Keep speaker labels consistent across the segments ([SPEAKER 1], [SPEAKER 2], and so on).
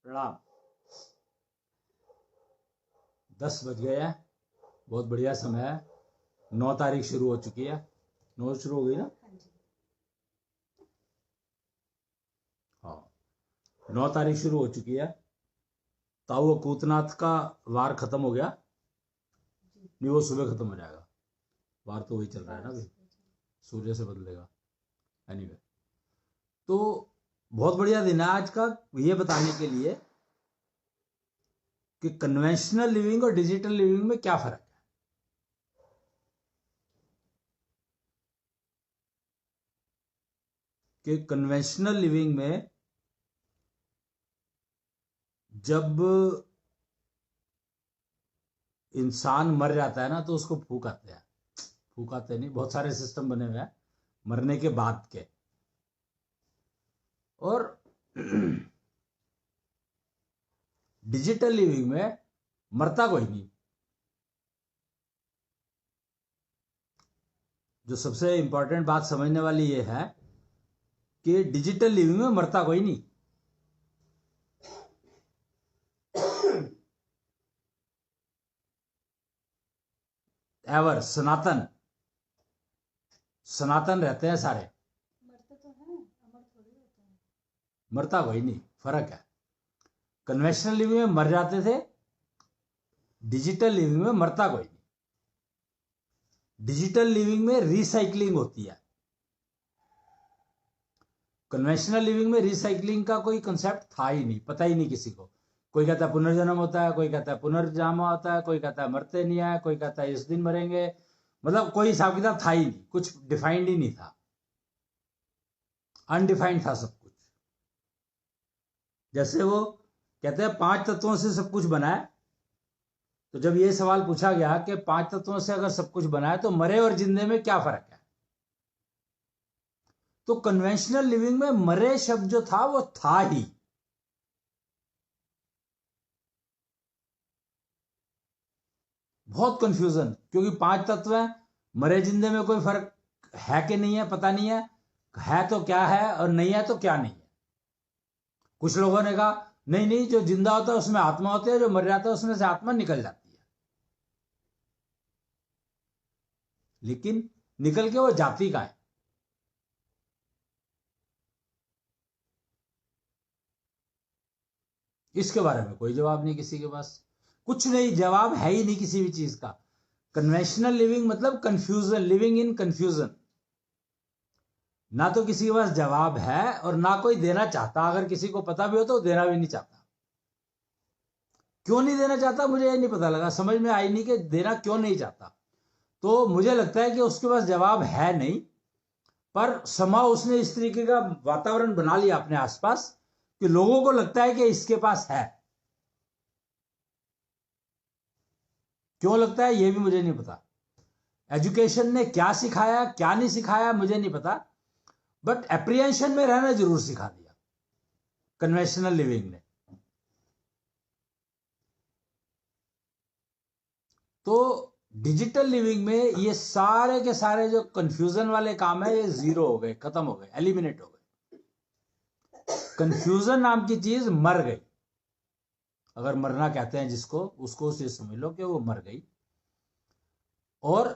[SPEAKER 1] प्रणाम। 10 बज गए हैं, बहुत बढ़िया समय है। 9 तारीख शुरू हो चुकी है। 9 शुरू हो गई ना? हाँ, 9 तारीख शुरू हो चुकी है। ताऊ अकूतनाथ का वार खत्म हो गया? नहीं, वो सुबह खत्म हो जाएगा। वार तो वही चल रहा है ना अभी, सूर्य से बदलेगा। एनीवे, तो बहुत बढ़िया दिन है आज का ये बताने के लिए कि कन्वेंशनल लिविंग और डिजिटल लिविंग में क्या फर्क है। कि कन्वेंशनल लिविंग में जब इंसान मर जाता है ना तो उसको फूक आते हैं। फूक आते नहीं, बहुत सारे सिस्टम बने हुए हैं मरने के बाद के। और डिजिटल लिविंग में मरता कोई नहीं। जो सबसे इंपॉर्टेंट बात समझने वाली ये है कि डिजिटल लिविंग में मरता कोई नहीं। एवर सनातन सनातन रहते हैं सारे।
[SPEAKER 2] मरते तो हैं, अमर थोड़ी होते हैं।
[SPEAKER 1] मरता कोई नहीं, फर्क है। कन्वेंशनल लिविंग में मर जाते थे, डिजिटल लिविंग में मरता कोई नहीं। डिजिटल लिविंग में रिसाइकलिंग होती है। कन्वेंशनल लिविंग में रिसाइकलिंग का कोई कंसेप्ट था ही नहीं, पता ही नहीं किसी को। कोई कहता है पुनर्जन्म होता है, कोई कहता है पुनर्जन्म होता है, कोई कहता है मरते नहीं है, कोई कहता है इस दिन मरेंगे। मतलब कोई हिसाब किताब था ही नहीं, कुछ डिफाइंड ही नहीं था, अनडिफाइंड था सब कुछ। जैसे वो कहते हैं 5 तत्वों से सब कुछ बना है, तो जब ये सवाल पूछा गया कि 5 तत्वों से अगर सब कुछ बना है तो मरे और जिंदे में क्या फर्क है, तो कन्वेंशनल लिविंग में मरे शब्द जो था वो था ही। बहुत कंफ्यूजन, क्योंकि 5 तत्व हैं, मरे जिंदे में कोई फर्क है कि नहीं है पता नहीं है तो क्या है और नहीं है तो क्या नहीं है। कुछ लोगों ने कहा नहीं नहीं, जो जिंदा होता है उसमें आत्मा होती है, जो मर जाता है उसमें से आत्मा निकल जाती है। लेकिन निकल के वो जाती का है। इसके बारे में कोई जवाब नहीं किसी के पास, कुछ नहीं, जवाब है ही नहीं किसी भी चीज का। कन्वेंशनल लिविंग मतलब कंफ्यूजन, लिविंग इन कंफ्यूजन। ना तो किसी के पास जवाब है और ना कोई देना चाहता। अगर किसी को पता भी हो तो देना भी नहीं चाहता। क्यों नहीं देना चाहता मुझे ये नहीं पता लगा, समझ में आई नहीं कि देना क्यों नहीं चाहता। तो मुझे लगता है कि उसके पास जवाब है नहीं, पर समा उसने इस तरीके का वातावरण बना लिया अपने आसपास कि लोगों को लगता है कि इसके पास है। क्यों लगता है ये भी मुझे नहीं पता। एजुकेशन ने क्या सिखाया क्या नहीं सिखाया मुझे नहीं पता, बट एप्रिहेंशन में रहना जरूर सिखा दिया कन्वेंशनल लिविंग ने। तो डिजिटल लिविंग में ये सारे के सारे जो कंफ्यूजन वाले काम है ये जीरो हो गए, खत्म हो गए, एलिमिनेट हो गए। कंफ्यूजन नाम की चीज मर गई। अगर मरना कहते हैं जिसको, उसको उसे समझ लो कि वो मर गई। और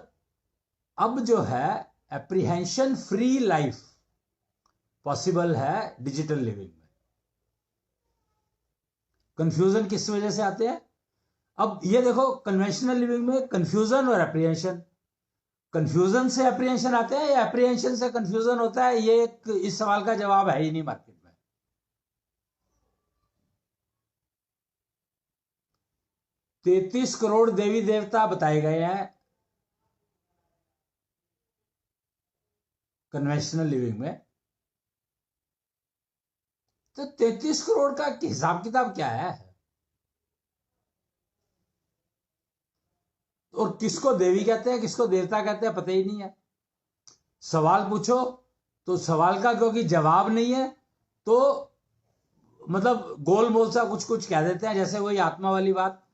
[SPEAKER 1] अब जो है एप्रीहेंशन फ्री लाइफ पॉसिबल है डिजिटल लिविंग में। कंफ्यूजन किस वजह से आते हैं? अब ये देखो, कन्वेंशनल लिविंग में कंफ्यूजन और एप्रीहेंशन, कंफ्यूजन से एप्रीहेंशन आते हैं या एप्रीहेंशन से कंफ्यूजन होता है, ये एक इस सवाल का जवाब है ही नहीं मार्केट में। 33 करोड़ देवी देवता बताए गए हैं कन्वेंशनल लिविंग में। तो 33 करोड़ का हिसाब किताब क्या है? और किसको देवी कहते हैं किसको देवता कहते हैं पता ही नहीं है। सवाल पूछो तो सवाल का क्योंकि जवाब नहीं है तो मतलब गोल मोल सा कुछ कुछ कह देते हैं। जैसे वही आत्मा वाली बात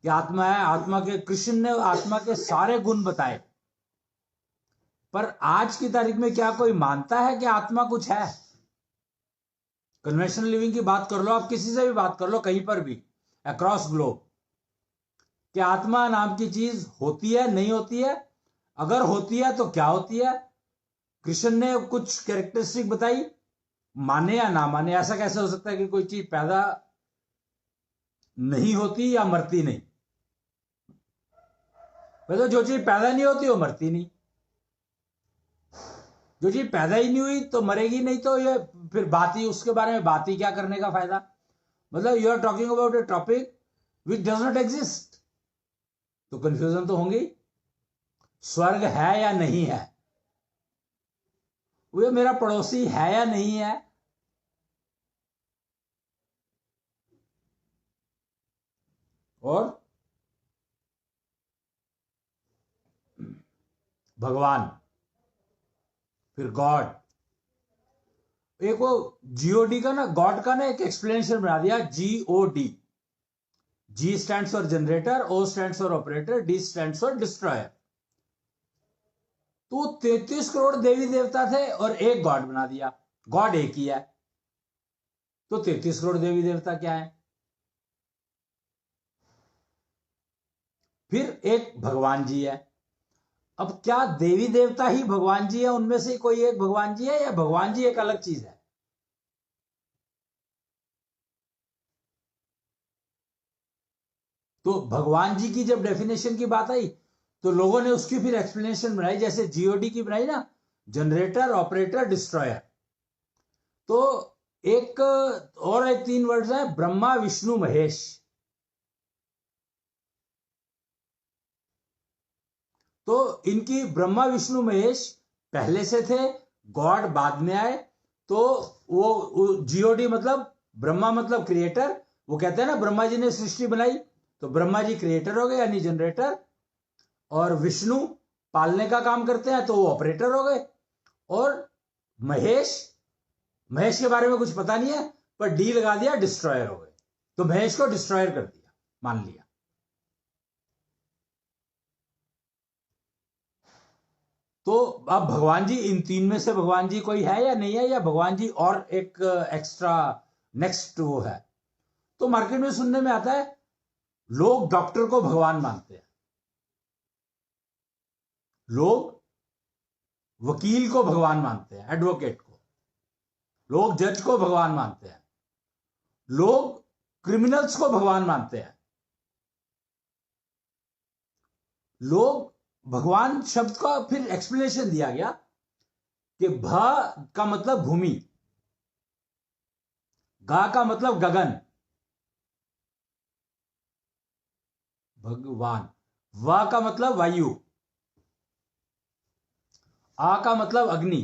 [SPEAKER 1] कि आत्मा है, आत्मा के कृष्ण ने आत्मा के सारे गुण बताए, पर आज की तारीख में क्या कोई मानता है कि आत्मा कुछ है? कन्वेंशनल लिविंग की बात कर लो, आप किसी से भी बात कर लो, कहीं पर भी अक्रॉस ग्लोब, कि आत्मा नाम की चीज होती है नहीं होती है, अगर होती है तो क्या होती है। कृष्ण ने कुछ कैरेक्टरिस्टिक बताई, माने या ना माने, ऐसा कैसे हो सकता है कि कोई चीज पैदा नहीं होती या मरती नहीं। तो जो चीज पैदा नहीं होती वो मरती नहीं, जो चीज पैदा ही नहीं हुई तो मरेगी नहीं, तो ये फिर बात ही, उसके बारे में बात ही क्या करने का फायदा। मतलब you are talking about a topic which does not exist, तो कंफ्यूजन तो होंगी। स्वर्ग है या नहीं है, वो मेरा पड़ोसी है या नहीं है, और भगवान, फिर गॉड। एक वो जीओडी का ना, गॉड का ना एक एक्सप्लेनेशन बना दिया, GOD. G stands for generator, O stands for operator, D stands for destroyer. तो 33 करोड़ देवी देवता थे और एक गॉड बना दिया, गॉड एक ही है, तो 33 करोड़ देवी देवता क्या है। फिर एक भगवान जी है। अब क्या देवी देवता ही भगवान जी है, उनमें से कोई एक भगवान जी है, या भगवान जी एक अलग चीज है। तो भगवान जी की जब डेफिनेशन की बात आई तो लोगों ने उसकी फिर एक्सप्लेनेशन बनाई, जैसे जीओडी की बनाई ना, जनरेटर, ऑपरेटर, डिस्ट्रॉयर। तो एक और एक 3 वर्ड्स है, ब्रह्मा, विष्णु, महेश। तो इनकी ब्रह्मा विष्णु महेश पहले से थे, गॉड बाद में आए। तो वो जीओडी मतलब ब्रह्मा मतलब क्रिएटर, वो कहते हैं ना ब्रह्मा जी ने सृष्टि बनाई, तो ब्रह्मा जी क्रिएटर हो गए यानी जनरेटर, और विष्णु पालने का काम करते हैं तो वो ऑपरेटर हो गए, और महेश, महेश के बारे में कुछ पता नहीं है पर डी लगा दिया, डिस्ट्रॉयर हो गए। तो महेश को डिस्ट्रॉयर कर दिया, मान लिया। तो अब भगवान जी, इन 3 में से भगवान जी कोई है या नहीं है, या भगवान जी और एक एक्स्ट्रा नेक्स्ट वो है। तो मार्केट में सुनने में आता है लोग डॉक्टर को भगवान मानते हैं, लोग वकील को भगवान मानते हैं, एडवोकेट को, लोग जज को भगवान मानते हैं, लोग क्रिमिनल्स को भगवान मानते हैं, लोग भगवान शब्द का फिर एक्सप्लेनेशन दिया गया कि भ का मतलब भूमि, गा का मतलब गगन, भगवान, वा का मतलब वायु, आ का मतलब अग्नि,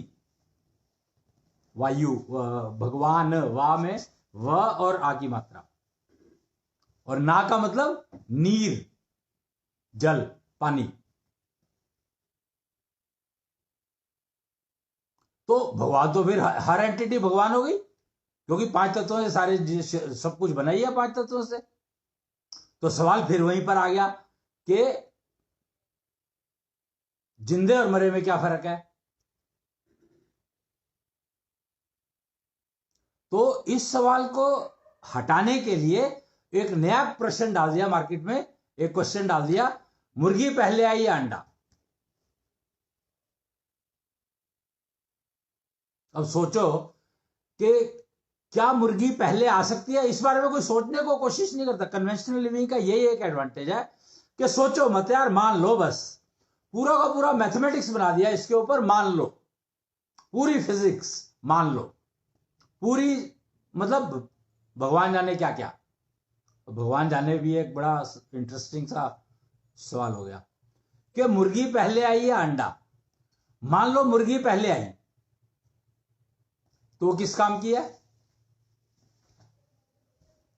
[SPEAKER 1] वायु, भगवान, वा में व और आ की मात्रा, और ना का मतलब नीर, जल, पानी। तो भगवान तो फिर हर एंटिटी भगवान हो गई, क्योंकि 5 तत्वों से सारे सब कुछ बना ही है 5 तत्वों से। तो सवाल फिर वहीं पर आ गया कि जिंदे और मरे में क्या फर्क है। तो इस सवाल को हटाने के लिए एक नया प्रश्न डाल दिया मार्केट में, एक क्वेश्चन डाल दिया, मुर्गी पहले आई या अंडा। अब सोचो कि क्या मुर्गी पहले आ सकती है, इस बारे में कोई सोचने को कोशिश नहीं करता। कन्वेंशनल लिविंग का यही एक एडवांटेज है कि सोचो मत यार, मान लो, बस पूरा का पूरा मैथमेटिक्स बना दिया इसके ऊपर, मान लो, पूरी फिजिक्स मान लो, पूरी, मतलब भगवान जाने क्या क्या। भगवान जाने भी एक बड़ा इंटरेस्टिंग सा सवाल हो गया कि मुर्गी पहले आई या अंडा। मान लो मुर्गी पहले आई, तो वो किस काम की है।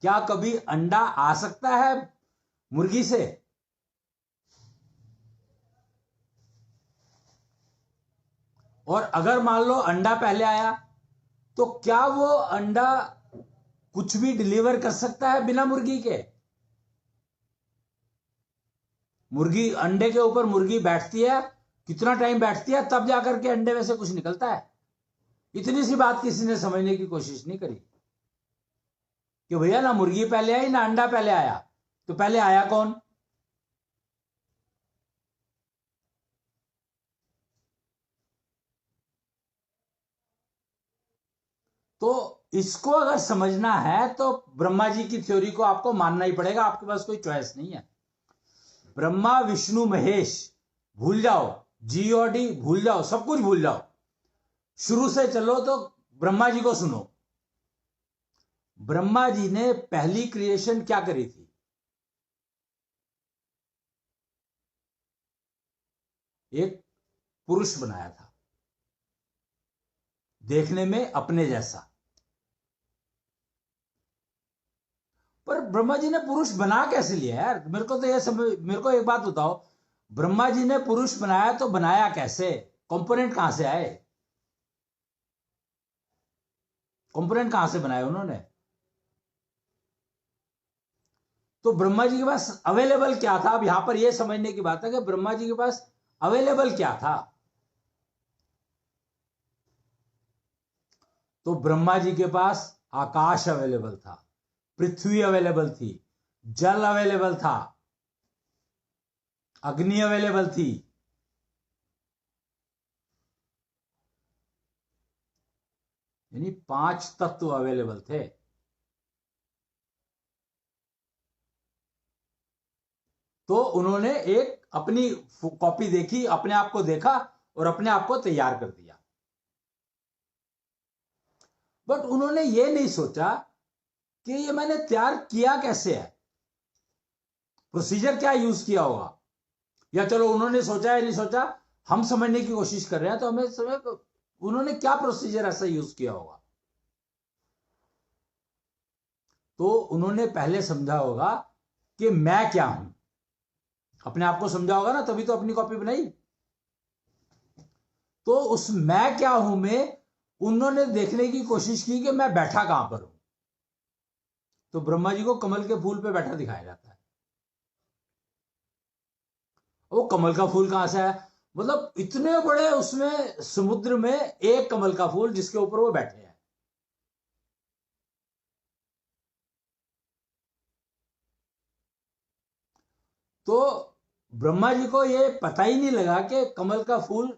[SPEAKER 1] क्या कभी अंडा आ सकता है मुर्गी से? और अगर मान लो अंडा पहले आया, तो क्या वो अंडा कुछ भी डिलीवर कर सकता है बिना मुर्गी के? मुर्गी, अंडे के ऊपर मुर्गी बैठती है, कितना टाइम बैठती है, तब जाकर के अंडे में से कुछ निकलता है। इतनी सी बात किसी ने समझने की कोशिश नहीं करी। कि भैया ना मुर्गी पहले आई ना अंडा पहले आया, तो पहले आया कौन? तो इसको अगर समझना है तो ब्रह्मा जी की थ्योरी को आपको मानना ही पड़ेगा, आपके पास कोई चॉइस नहीं है। ब्रह्मा विष्णु महेश भूल जाओ, जी और डी भूल जाओ, सब कुछ भूल जाओ, शुरू से चलो तो ब्रह्मा जी को सुनो। ब्रह्मा जी ने पहली क्रिएशन क्या करी थी? एक पुरुष बनाया था, देखने में अपने जैसा। पर ब्रह्मा जी ने पुरुष बना कैसे लिया यार? मेरे को तो ये समझ, मेरे को एक बात बताओ, ब्रह्मा जी ने पुरुष बनाया तो बनाया कैसे? कंपोनेंट कहां से आए? कंपोनेंट कहां से बनाए उन्होंने? तो ब्रह्मा जी के पास अवेलेबल क्या था? अब यहां पर यह समझने की बात है कि ब्रह्मा जी के पास अवेलेबल क्या था। तो ब्रह्मा जी के पास आकाश अवेलेबल था, पृथ्वी अवेलेबल थी, जल अवेलेबल था, अग्नि अवेलेबल थी, यानी 5 तत्व अवेलेबल थे। तो उन्होंने एक अपनी कॉपी देखी, अपने आप को देखा और अपने आप को तैयार कर दिया। बट उन्होंने ये नहीं सोचा कि ये मैंने तैयार किया कैसे है, प्रोसीजर क्या यूज किया होगा। या चलो उन्होंने सोचा या नहीं सोचा, हम समझने की कोशिश कर रहे हैं, तो हमें समझ उन्होंने क्या प्रोसीजर ऐसा यूज किया होगा। तो उन्होंने पहले समझा होगा कि मैं क्या हूं, अपने आप को समझा होगा ना, तभी तो अपनी कॉपी बनाई। तो उस मैं क्या हूं में उन्होंने देखने की कोशिश की कि मैं बैठा कहां पर हूं। तो ब्रह्मा जी को कमल के फूल पे बैठा दिखाया जाता है। वो कमल का फूल कहां से है? मतलब इतने बड़े उसमें समुद्र में एक कमल का फूल जिसके ऊपर वो बैठे हैं। तो ब्रह्मा जी को ये पता ही नहीं लगा कि कमल का फूल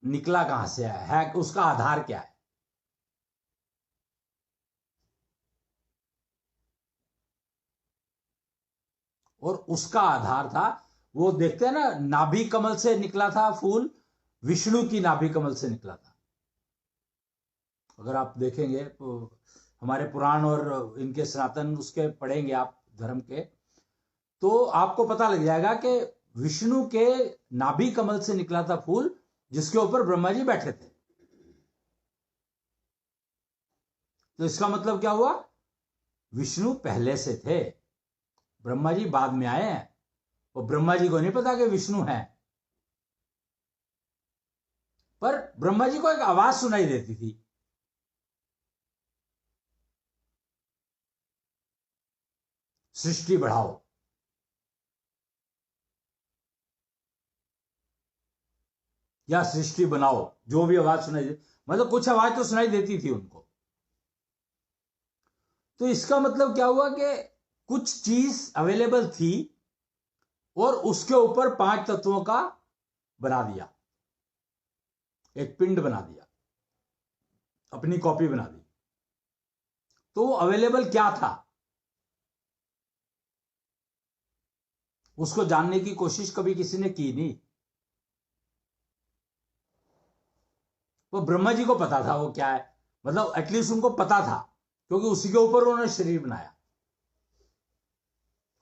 [SPEAKER 1] निकला कहां से है, उसका आधार क्या है। और उसका आधार था, वो देखते हैं ना, नाभि कमल से निकला था फूल, विष्णु की नाभि कमल से निकला था। अगर आप देखेंगे तो हमारे पुराण और इनके सनातन उसके पढ़ेंगे आप धर्म के, तो आपको पता लग जाएगा कि विष्णु के नाभि कमल से निकला था फूल जिसके ऊपर ब्रह्मा जी बैठे थे। तो इसका मतलब क्या हुआ? विष्णु पहले से थे, ब्रह्मा जी बाद में आए हैं। और ब्रह्मा जी को नहीं पता कि विष्णु है, पर ब्रह्मा जी को एक आवाज सुनाई देती थी, सृष्टि बढ़ाओ। या सृष्टि बनाओ, जो भी आवाज सुनाई दे, मतलब कुछ आवाज तो सुनाई देती थी उनको। तो इसका मतलब क्या हुआ कि कुछ चीज अवेलेबल थी और उसके ऊपर 5 तत्वों का बना दिया, एक पिंड बना दिया, अपनी कॉपी बना दी। तो वो अवेलेबल क्या था उसको जानने की कोशिश कभी किसी ने की नहीं। वो ब्रह्मा जी को पता था वो क्या है, मतलब एटलीस्ट उनको पता था, क्योंकि उसी के ऊपर उन्होंने शरीर बनाया।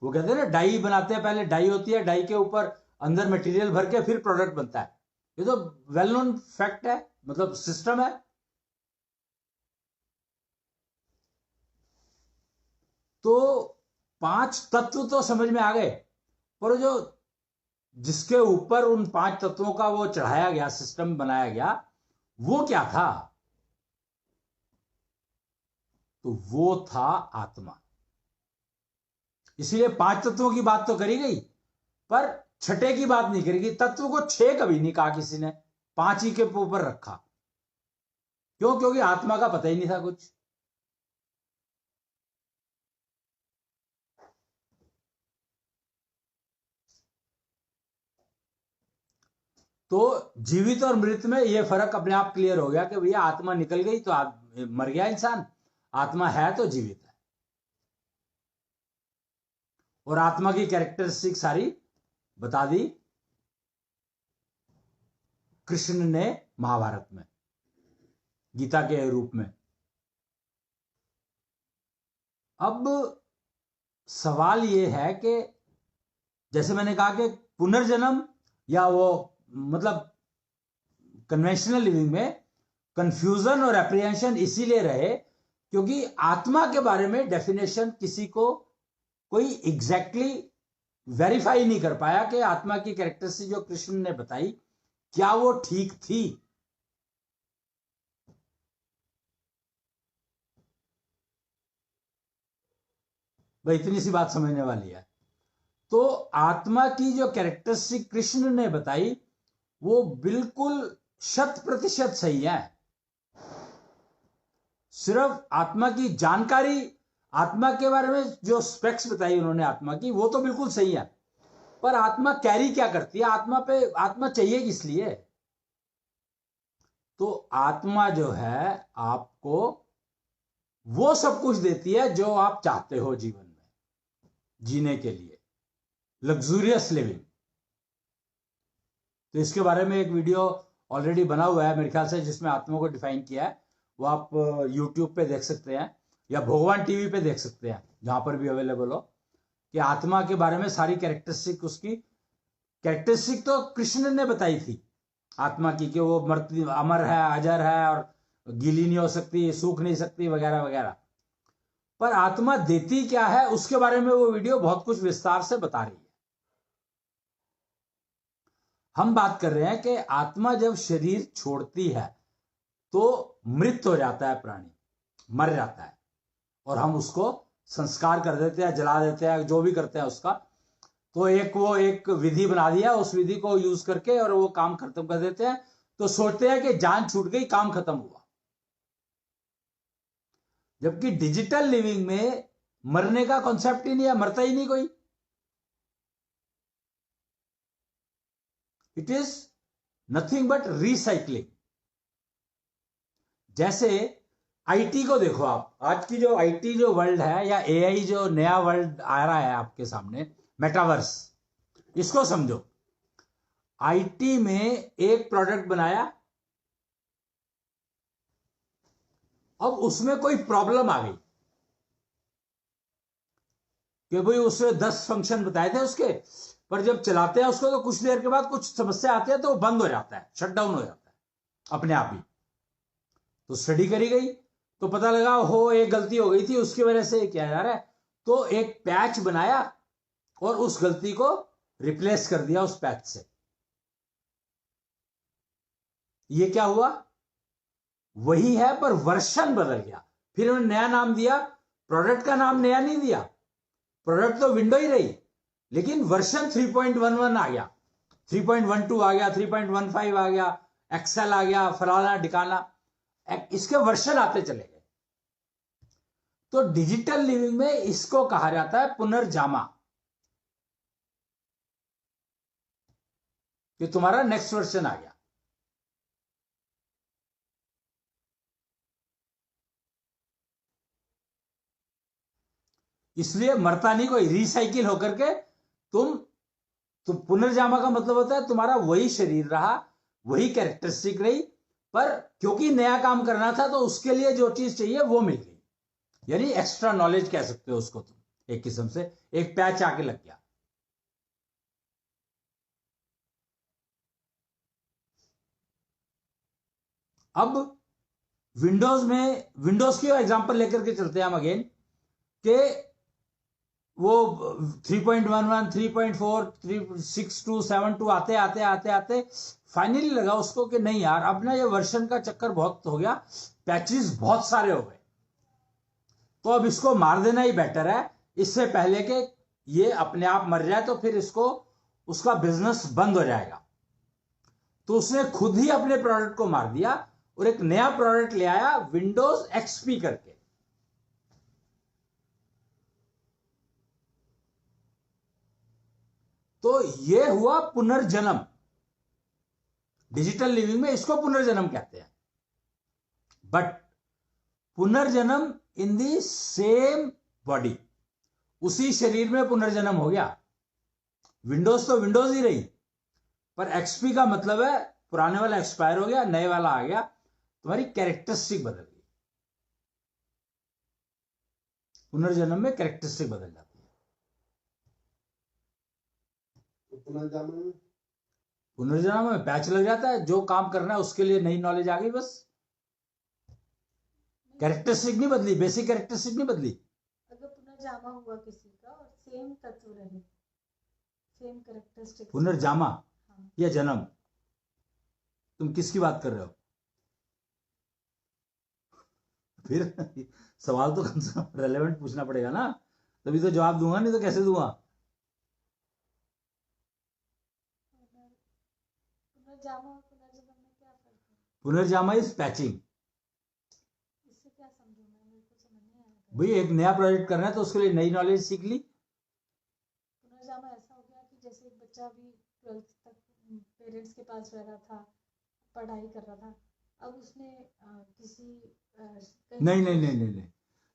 [SPEAKER 1] वो कहते हैं ना, डाई बनाते हैं, पहले डाई होती है, डाई के ऊपर अंदर मटेरियल भर के फिर प्रोडक्ट बनता है। ये तो वेल नोन फैक्ट है, मतलब सिस्टम है। तो 5 तत्व तो समझ में आ गए, पर जो जिसके ऊपर उन 5 तत्वों का वो चढ़ाया गया, सिस्टम बनाया गया, वो क्या था? तो वो था आत्मा। इसीलिए 5 तत्वों की बात तो करी गई, पर छठे की बात नहीं करेगी। तत्व को 6 कभी नहीं कहा किसी ने, 5 ही के ऊपर रखा। क्यों? क्योंकि आत्मा का पता ही नहीं था कुछ। तो जीवित और मृत में यह फर्क अपने आप क्लियर हो गया कि भैया आत्मा निकल गई तो मर गया इंसान, आत्मा है तो जीवित है। और आत्मा की कैरेक्टरिस्टिक सारी बता दी कृष्ण ने महाभारत में, गीता के रूप में। अब सवाल यह है कि जैसे मैंने कहा कि पुनर्जन्म या वो मतलब कन्वेंशनल लिविंग में कंफ्यूजन और एप्रिहेंशन इसीलिए रहे क्योंकि आत्मा के बारे में डेफिनेशन किसी को कोई एग्जैक्टली वेरीफाई नहीं कर पाया कि आत्मा की कैरेक्टरिस्टिक जो कृष्ण ने बताई क्या वो ठीक थी। भाई इतनी सी बात समझने वाली है। तो आत्मा की जो कैरेक्टरिस्टिक कृष्ण ने बताई वो बिल्कुल 100% सही है। सिर्फ आत्मा की जानकारी, आत्मा के बारे में जो स्पेक्स बताई उन्होंने आत्मा की, वो तो बिल्कुल सही है, पर आत्मा कैरी क्या करती है, आत्मा चाहिए किस लिए? तो आत्मा जो है आपको वो सब कुछ देती है जो आप चाहते हो जीवन में जीने के लिए, लग्जूरियस लिविंग। तो इसके बारे में एक वीडियो ऑलरेडी बना हुआ है मेरे ख्याल से, जिसमें आत्मा को डिफाइन किया है, वो आप यूट्यूब पे देख सकते हैं या भगवान टीवी पे देख सकते हैं, जहां पर भी अवेलेबल हो, कि आत्मा के बारे में सारी कैरेक्टरिस्टिक, उसकी कैरेक्टरिस्टिक तो कृष्ण ने बताई थी आत्मा की, कि वो मरती, अमर है, अजर है और गीली नहीं हो सकती, सूख नहीं सकती, वगैरह वगैरह। पर आत्मा देती क्या है उसके बारे में वो वीडियो बहुत कुछ विस्तार से बता रही है। हम बात कर रहे हैं कि आत्मा जब शरीर छोड़ती है तो मृत हो जाता है प्राणी, मर जाता है, और हम उसको संस्कार कर देते हैं, जला देते हैं, जो भी करते हैं उसका। तो एक विधि बना दिया, उस विधि को यूज करके और वो काम खत्म कर देते हैं। तो सोचते हैं कि जान छूट गई, काम खत्म हुआ। जबकि डिजिटल लिविंग में मरने का कॉन्सेप्ट ही नहीं है, मरता ही नहीं कोई। It is nothing but recycling. जैसे आईटी को देखो आप, आज की जो आईटी जो वर्ल्ड है, या एआई जो नया वर्ल्ड आ रहा है आपके सामने, मेटावर्स, इसको समझो। आईटी में एक प्रोडक्ट बनाया, अब उसमें कोई प्रॉब्लम आ गई कि भाई उसने 10 फंक्शन बताए थे उसके, पर जब चलाते हैं उसको तो कुछ देर के बाद कुछ समस्या आती है तो वो बंद हो जाता है, शटडाउन हो जाता है अपने आप ही। तो स्टडी करी गई तो पता लगा हो एक गलती हो गई थी, उसकी वजह से किया जा रहा है। तो एक पैच बनाया और उस गलती को रिप्लेस कर दिया उस पैच से। ये क्या हुआ? वही है पर वर्जन बदल गया। फिर उन्होंने नया नाम दिया, प्रोडक्ट का नाम नया नहीं दिया, प्रोडक्ट तो विंडो ही रही, लेकिन वर्जन 3.11 आ गया, 3.12 आ गया, 3.15 आ गया, एक्सेल आ गया, फलाना ढिकाना, इसके वर्जन आते चले गए। तो डिजिटल लिविंग में इसको कहा जाता है पुनर्जामा, कि तुम्हारा नेक्स्ट वर्जन आ गया। इसलिए मरता नहीं कोई, रिसाइकिल होकर के तुम पुनर्जामा का मतलब होता है तुम्हारा वही शरीर रहा, वही कैरेक्टरिस्टिक रही, पर क्योंकि नया काम करना था तो उसके लिए जो चीज चाहिए वो मिल गई। यानी एक्स्ट्रा नॉलेज कह सकते हो उसको तुम, एक किस्म से एक पैच आके लग गया। अब विंडोज की एग्जांपल लेकर के चलते हैं हम अगेन, कि वो 3.11, 3.4, 3.62, 7.2 आते आते आते आते फाइनली लगा उसको कि नहीं यार, अब ना ये वर्जन का चक्कर बहुत हो गया, पैचेस बहुत सारे हो गए, तो अब इसको मार देना ही बेटर है, इससे पहले कि ये अपने आप मर जाए, तो फिर इसको उसका बिजनेस बंद हो जाएगा। तो उसने खुद ही अपने प्रोडक्ट को मार दिया और एक नया प्रोडक्ट ले आया, विंडोज एक्सपी करके। तो यह हुआ पुनर्जन्म। डिजिटल लिविंग में इसको पुनर्जन्म कहते हैं। बट पुनर्जन्म इन दी सेम बॉडी, उसी शरीर में पुनर्जन्म हो गया। विंडोज तो विंडोज ही रही, पर एक्सपी का मतलब है पुराने वाला एक्सपायर हो गया, नए वाला आ गया, तुम्हारी कैरेक्टरिस्टिक बदल गई। पुनर्जन्म में कैरेक्टरिस्टिक बदल जाती है। पुनर्जन्म में पैच लग जाता है, जो काम करना है उसके लिए नई नॉलेज आ गई, बस कैरेक्टरिस्टिक नहीं बदली, बेसिक कैरेक्टरिस्टिक नहीं बदली।
[SPEAKER 2] अगर पुनर्जामा हुआ किसी का और सेम तत्व रहे, सेम कैरेक्टरिस्टिक,
[SPEAKER 1] पुनर्जामा
[SPEAKER 2] हाँ।
[SPEAKER 1] या जन्म, तुम किसकी बात कर रहे हो? फिर सवाल तो कम से कम रेलेवेंट पूछना पड़ेगा ना, तभी तो जवाब दूंगा, नहीं तो कैसे दूंगा?
[SPEAKER 2] पुनर्जामा और पुनर्जन्म में क्या फर्क है?
[SPEAKER 1] पुनर्जामा इज पैचिंग।
[SPEAKER 2] इससे क्या समझूं मैं, मेरे को समझ नहीं आया।
[SPEAKER 1] भाई एक नया प्रोजेक्ट करना है तो उसके लिए नई नॉलेज सीख ली।
[SPEAKER 2] पुनर्जामा ऐसा हो गया कि जैसे एक बच्चा भी 12th तक पेरेंट्स के पास रह रहा था, पढ़ाई कर रहा था, अब उसने
[SPEAKER 1] नहीं नहीं नहीं नहीं नहीं,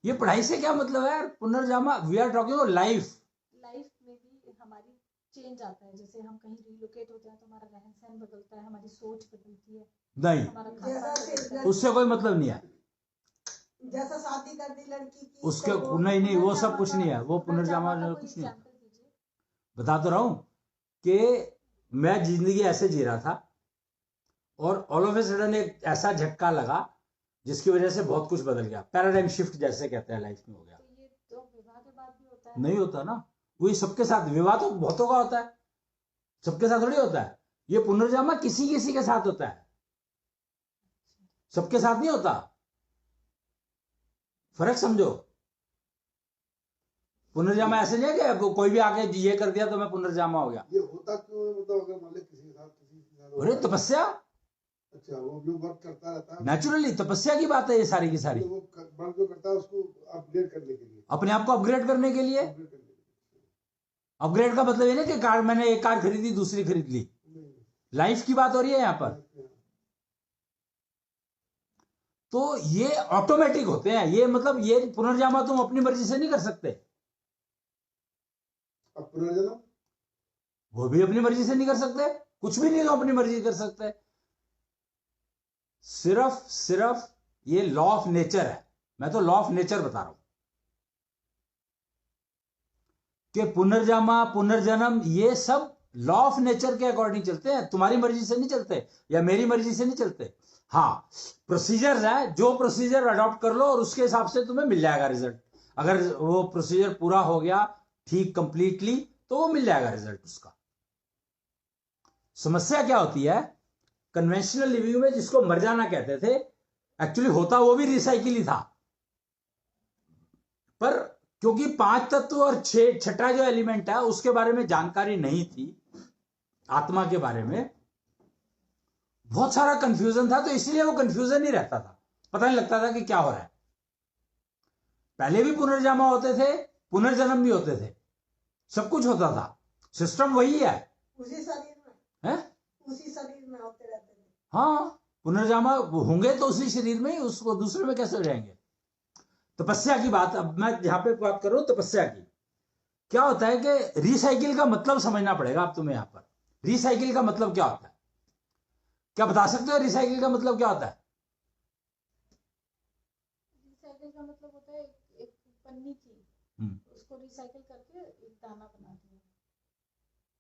[SPEAKER 1] ये पढ़ाई से क्या मतलब है यार? पुनर्जामा, we are talking about life.
[SPEAKER 2] Life में भी हमारी चेंज आता है, जैसे हम कहीं रिलोकेट होते हैं तो हमारा रहन सहन बदलता है, हमारी सोच बदलती है,
[SPEAKER 1] नहीं,
[SPEAKER 2] हमारा खाना बदलता है।
[SPEAKER 1] उससे कोई मतलब नहीं है।
[SPEAKER 3] जैसा शादी कर दी लड़की की,
[SPEAKER 1] उसके
[SPEAKER 3] तो
[SPEAKER 1] नहीं नहीं, वो सब कुछ नहीं है, वो पुनर्जामा कुछ नहीं है। बता तो रहा हूं कि मैं जिंदगी ऐसे जी रहा था और ऑल ऑफ ए सडन एक ऐसा झटका लगा जिसकी वजह से बहुत कुछ बदल गया। पैराडाइम शिफ्ट जैसे कहते हैं, लाइफ में हो गया।
[SPEAKER 2] तो ये तो विवाह के बाद भी होता है?
[SPEAKER 1] नहीं होता ना, वही सबके साथ। विवाह तो बहुतों का होता है, सबके साथ थोड़ी होता है। ये पुनर्जामा किसी किसी के साथ होता है, सबके साथ नहीं होता। फर्क समझो। पुनर्जामा ऐसे नहीं है कि कोई भी आके ये कर दिया तो मैं पुनर्जामा हो गया।
[SPEAKER 4] ये होता क्यों है? मतलब अगर मान ले किसी के साथ
[SPEAKER 1] अरे तपस्या,
[SPEAKER 4] अच्छा, वो भी वर्क करता रहता है,
[SPEAKER 1] नेचुरली तपस्या की बात है ये सारी की सारी।
[SPEAKER 4] तो वो वर्क जो करता है उसको अपडेट करने के लिए,
[SPEAKER 1] अपने आप को अपग्रेड करने के लिए।
[SPEAKER 4] अपडेट करने के लिए।
[SPEAKER 1] अपग्रेड का मतलब ये नहीं कि कार, मैंने एक कार खरीदी दूसरी खरीद ली।
[SPEAKER 4] नहीं,
[SPEAKER 1] लाइफ की बात हो रही है यहां पर। तो ये ऑटोमेटिक होते हैं, ये मतलब ये पुनर्जामा तुम अपनी मर्जी से नहीं कर सकते।
[SPEAKER 4] अब पुनर्जन्म
[SPEAKER 1] वो भी अपनी मर्जी से नहीं कर सकते, कुछ भी नहीं तो अपनी मर्जी कर सकते। सिर्फ ये लॉ ऑफ नेचर है। मैं तो लॉ ऑफ नेचर बता रहा हूं कि पुनर्जामा, पुनर्जन्म, ये सब लॉ ऑफ नेचर के अकॉर्डिंग चलते हैं, तुम्हारी मर्जी से नहीं चलते या मेरी मर्जी से नहीं चलते। हाँ, प्रोसीजर है, जो प्रोसीजर अडॉप्ट कर लो और उसके हिसाब से तुम्हें मिल जाएगा रिजल्ट। अगर वो प्रोसीजर पूरा हो गया ठीक कंप्लीटली तो वो मिल जाएगा रिजल्ट उसका। समस्या क्या होती है? कन्वेंशनल लिविंग में जिसको मर जाना कहते थे, एक्चुअली होता वो भी रिसाइकिल ही था, पर क्योंकि 5 तत्व और छठा जो एलिमेंट है उसके बारे में जानकारी नहीं थी, आत्मा के बारे में बहुत सारा कंफ्यूजन था, तो इसलिए वो कंफ्यूजन ही रहता था, पता नहीं लगता था कि क्या हो रहा है। पहले भी पुनर्जामा होते थे, पुनर्जन्म भी होते थे, सब कुछ होता था, सिस्टम वही है।
[SPEAKER 3] उसी शरीर में
[SPEAKER 1] है?
[SPEAKER 3] उसी शरीर में होते रहते थे।
[SPEAKER 1] हाँ, पुनर्जामा होंगे तो उसी शरीर में ही, उसको दूसरे में कैसे हो जाएंगे? तपस्या की बात, अब मैं यहां पे बात कर रहा हूं तपस्या की। क्या होता है कि रिसाइकिल का मतलब समझना पड़ेगा अब तुम्हें। यहां पर रिसाइकिल का मतलब क्या होता है? क्या बता सकते हो रिसाइकिल का मतलब क्या होता है?
[SPEAKER 2] रिसाइकिल का मतलब होता है एक पन्नी थी, उसको रिसाइकिल करके एक दाना बना दिया,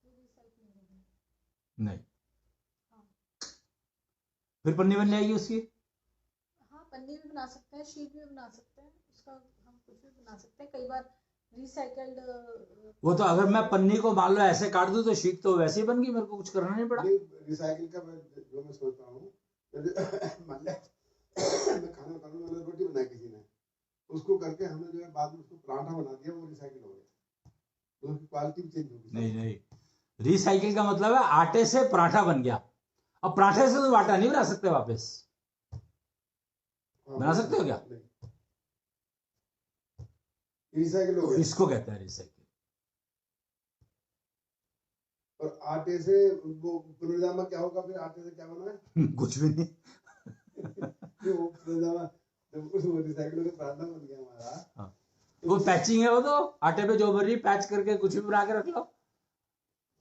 [SPEAKER 2] तो रिसाइकिल हो गया।
[SPEAKER 1] नहीं।
[SPEAKER 2] हाँ।
[SPEAKER 1] फिर पन्नी बन जाएगी उसकी?
[SPEAKER 2] हाँ, पन्नी भी बना सकते हैं, शीट भी बना सकते हैं, उसका हम कुछ भी बना सकते हैं। कई बार रिसाइकल्ड,
[SPEAKER 1] वो तो अगर मैं पन्नी को मान लो ऐसे काट दूं तो शीट तो वैसे ही बन गई, मेरे को कुछ करना नहीं पड़ा।
[SPEAKER 4] रिसाइकिल का जो मैं सोचता हूँ, मान ले मैं खाना खा रहा हूँ, मैंने रोटी बनाई किसी ने, उसको करके हमने जो है बाद में उसको पराठा बना दिया, वो रिसाइकिल हो गया, तो उसकी क्वालिटी भी चेंज होगी।
[SPEAKER 1] नहीं नहीं, रिसाइकिल का मतलब है आटे से पराठा बन गया। अब पराठे से तो आटा नहीं बना सकते वापस, बना सकते हो क्या?
[SPEAKER 4] रिसाइकिल हो गया,
[SPEAKER 1] इसको कहते हैं रिसाइकिल।
[SPEAKER 4] और आटे से वो पुनर्जामा क्या होगा, फिर आटे से क्या बना है?
[SPEAKER 1] कुछ भी नहीं।
[SPEAKER 4] वो पुनर्जामा जब वो रिसाइकिल का प्रावधान बन गया हमारा।
[SPEAKER 1] हाँ। वो पैचिंग है, वो तो आटे पे जो भरी पैच करके कुछ भी बना के रख लो।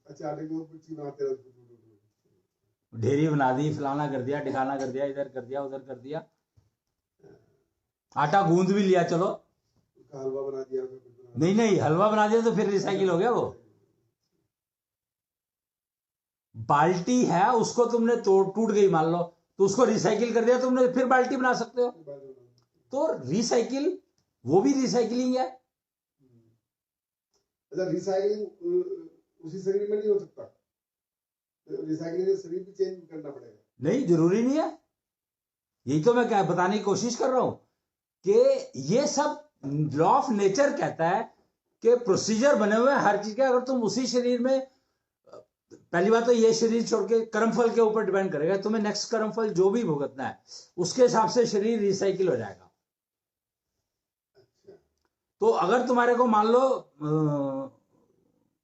[SPEAKER 4] अच्छा, आटे को कुछ बनाते रहते,
[SPEAKER 1] ढेरी बना दी, फलाना कर दिया, ठिकाना कर दिया, इधर कर दिया, उधर कर दिया, आटा गूंद भी लिया, चलो
[SPEAKER 4] उसका हलवा बना दिया,
[SPEAKER 1] नहीं नहीं, हलवा बना दिया तो फिर रिसाइकिल हो गया। वो बाल्टी है, उसको तुमने टूट गई मान लो, तो उसको रिसाइकिल कर दिया तुमने, फिर बाल्टी बना सकते हो। तो रिसाइकिल, वो भी रिसाइकलिंग है।
[SPEAKER 4] अच्छा, रिसाइकलिंग उसी शरीर में नहीं हो सकता, रिसाइकलिंग का शरीर भी चेंज करना पड़ेगा।
[SPEAKER 1] नहीं, जरूरी नहीं है। यही तो मैं क्या बताने की कोशिश कर रहा हूं कि ये सब लॉ ऑफ नेचर कहता है कि प्रोसीजर बने हुए हैं हर चीज के। अगर तुम उसी शरीर में, पहली बात तो ये शरीर छोड़ के कर्मफल के ऊपर डिपेंड करेगा, तुम्हें नेक्स्ट कर्मफल जो भी भुगतना है उसके हिसाब से शरीर रिसाइकिल हो जाएगा। तो अगर तुम्हारे को मान लो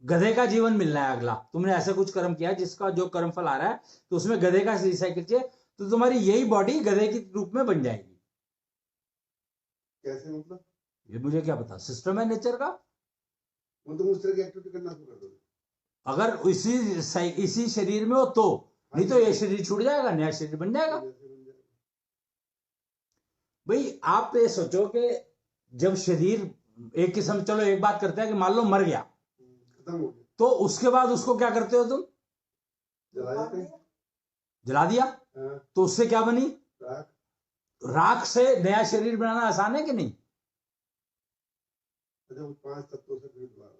[SPEAKER 1] गधे का जीवन मिलना है अगला, तुमने ऐसा कुछ कर्म किया जिसका जो कर्मफल आ रहा है, तो उसमें गधे का रिसाइकिल चाहिए, तो तुम्हारी यही बॉडी गधे के रूप में बन जाएगी।
[SPEAKER 4] कैसे मतलब?
[SPEAKER 1] ये मुझे क्या पता, सिस्टम है नेचर का।
[SPEAKER 4] वो तुम उस तरह की एक्टिविटी करना शुरू कर दोगे
[SPEAKER 1] अगर इसी शरीर में हो तो, नहीं तो ये शरीर छूट जाएगा, नया शरीर बन जाएगा। भाई आप ये सोचो कि जब शरीर एक किस्म, चलो एक बात करते हैं कि मान लो मर गया,
[SPEAKER 4] खत्म हो गया,
[SPEAKER 1] तो उसके बाद उसको क्या करते हो तुम?
[SPEAKER 4] जला देते हैं।
[SPEAKER 1] जला दिया,
[SPEAKER 4] हाँ,
[SPEAKER 1] तो उससे क्या बनी?
[SPEAKER 4] राख।
[SPEAKER 1] राख से नया शरीर बनाना आसान है कि नहीं?
[SPEAKER 4] अच्छा, वो 5 तत्वों से फिर दोबारा,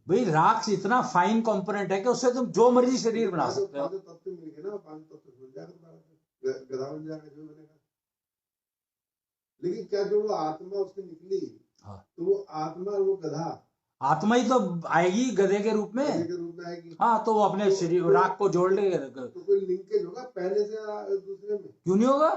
[SPEAKER 1] भाई राख इतना फाइन कंपोनेंट है कि उससे तुम जो मर्जी शरीर बना सकते हो।
[SPEAKER 4] 5 तत्व मिल गए ना, 5 तत्व मिल जाएगा दोबारा, गधा बन जाएगा, जो बनेगा। लेकिन क्या जो वो आत्मा उससे निकली,
[SPEAKER 1] हाँ।
[SPEAKER 4] तो वो आत्मा और वो गधा,
[SPEAKER 1] आत्मा ही तो आएगी गधे के रूप में।
[SPEAKER 4] गधे के रूप में आएगी।
[SPEAKER 1] हाँ, तो वो अपने शरीर राख को जोड़ लेगा।
[SPEAKER 4] तो कोई लिंकेज होगा पहले से दूसरे में?
[SPEAKER 1] क्यों नहीं होगा?